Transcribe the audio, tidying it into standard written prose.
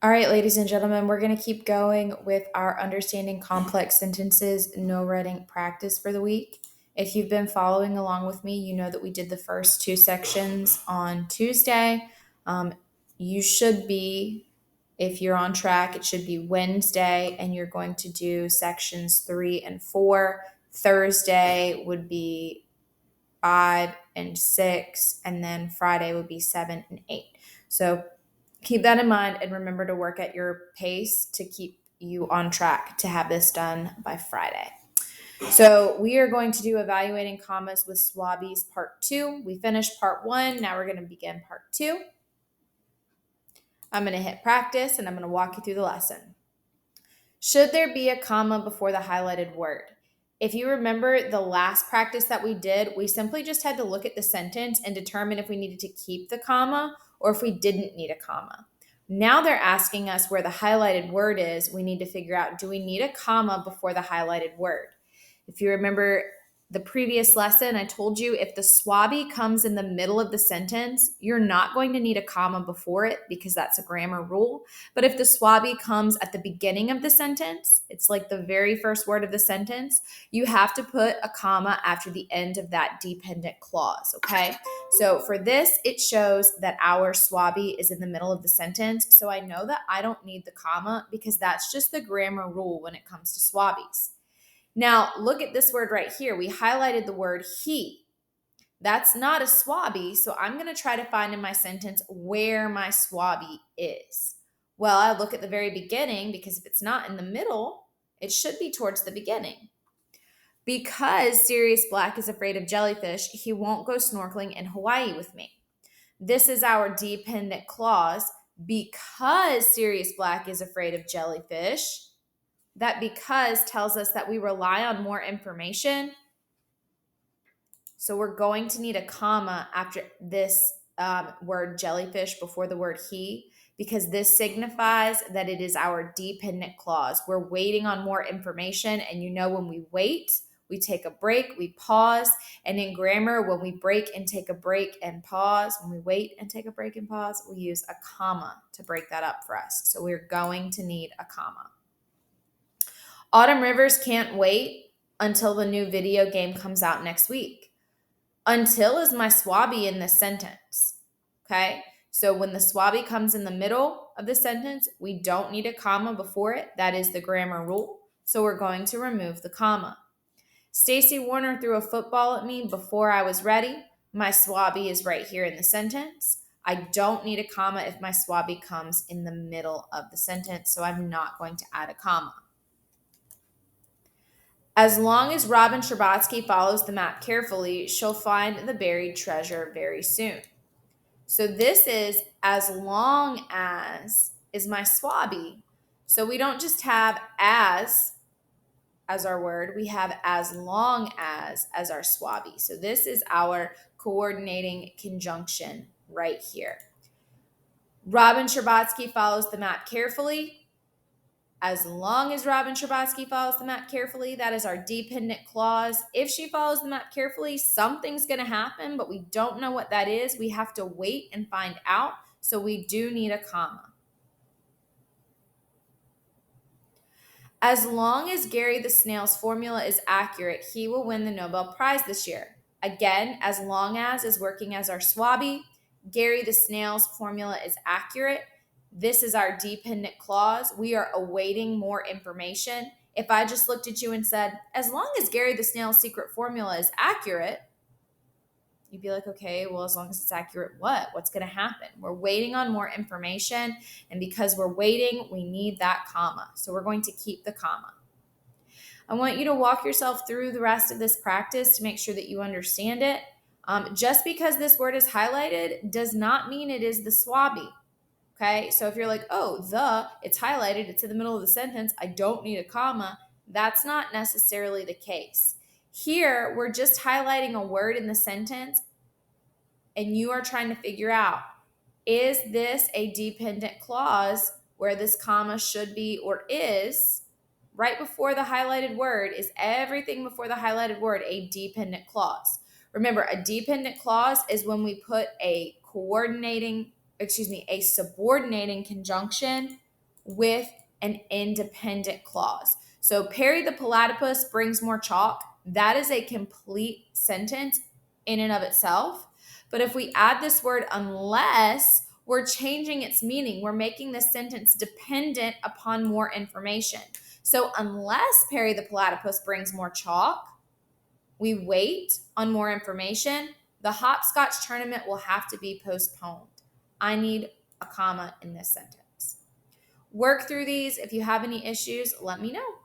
All right, ladies and gentlemen, we're going to keep going with our understanding complex sentences, no writing practice for the week. If you've been following along with me, you know that we did the first two sections on Tuesday. You should be, if you're on track, it should be Wednesday, and you're going to do sections 3 and 4. Thursday would be 5 and 6, and then Friday would be 7 and 8. So keep that in mind and remember to work at your pace to keep you on track to have this done by Friday. So we are going to do evaluating commas with SWABIs part 2. We finished part 1. Now we're going to begin part 2. I'm going to hit practice and I'm going to walk you through the lesson. Should there be a comma before the highlighted word? If you remember the last practice that we did, we simply just had to look at the sentence and determine if we needed to keep the comma or if we didn't need a comma. Now they're asking us where the highlighted word is. We need to figure out, do we need a comma before the highlighted word? If you remember the previous lesson, I told you if the SWABI comes in the middle of the sentence, you're not going to need a comma before it because that's a grammar rule. But if the SWABI comes at the beginning of the sentence, it's like the very first word of the sentence, you have to put a comma after the end of that dependent clause, okay? So for this, it shows that our SWABI is in the middle of the sentence. So I know that I don't need the comma because that's just the grammar rule when it comes to SWABIs. Now, look at this word right here. We highlighted the word he. That's not a SWABI, so I'm going to try to find in my sentence where my SWABI is. Well, I look at the very beginning because if it's not in the middle, it should be towards the beginning. Because Sirius Black is afraid of jellyfish, he won't go snorkeling in Hawaii with me. This is our dependent clause. Because Sirius Black is afraid of jellyfish, that because tells us that we rely on more information. So we're going to need a comma after this word jellyfish before the word he, because this signifies that it is our dependent clause. We're waiting on more information. And you know, when we wait, we take a break, we pause. And in grammar, when we break and take a break and pause, when we wait and take a break and pause, we use a comma to break that up for us. So we're going to need a comma. Autumn Rivers can't wait until the new video game comes out next week. Until is my SWABI in this sentence, okay? So when the SWABI comes in the middle of the sentence, we don't need a comma before it. That is the grammar rule. So we're going to remove the comma. Stacy Warner threw a football at me before I was ready. My SWABI is right here in the sentence. I don't need a comma if my SWABI comes in the middle of the sentence, so I'm not going to add a comma. As long as Robin Scherbatsky follows the map carefully, she'll find the buried treasure very soon. So this is as long as is my SWABI. So we don't just have as our word, we have as long as our SWABI. So this is our coordinating conjunction right here. Robin Scherbatsky follows the map carefully. As long as Robin Scherbatsky follows the map carefully, that is our dependent clause. If she follows the map carefully, something's going to happen, but we don't know what that is. We have to wait and find out. So we do need a comma. As long as Gary the Snail's formula is accurate, he will win the Nobel Prize this year. Again, as long as is working as our SWABI. Gary the Snail's formula is accurate. This is our dependent clause. We are awaiting more information. If I just looked at you and said, as long as Gary the Snail's secret formula is accurate, you'd be like, okay, well, as long as it's accurate, what? What's going to happen? We're waiting on more information. And because we're waiting, we need that comma. So we're going to keep the comma. I want you to walk yourself through the rest of this practice to make sure that you understand it. Just because this word is highlighted does not mean it is the SWABI. Okay, so if you're like, oh, it's highlighted, it's in the middle of the sentence, I don't need a comma, that's not necessarily the case. Here, we're just highlighting a word in the sentence, and you are trying to figure out, is this a dependent clause where this comma should be or is right before the highlighted word? Is everything before the highlighted word a dependent clause? Remember, a dependent clause is when we put a subordinating conjunction with an independent clause. So Perry the platypus brings more chalk. That is a complete sentence in and of itself. But if we add this word unless, we're changing its meaning. We're making the sentence dependent upon more information. So unless Perry the platypus brings more chalk, we wait on more information, the hopscotch tournament will have to be postponed. I need a comma in this sentence. Work through these. If you have any issues, let me know.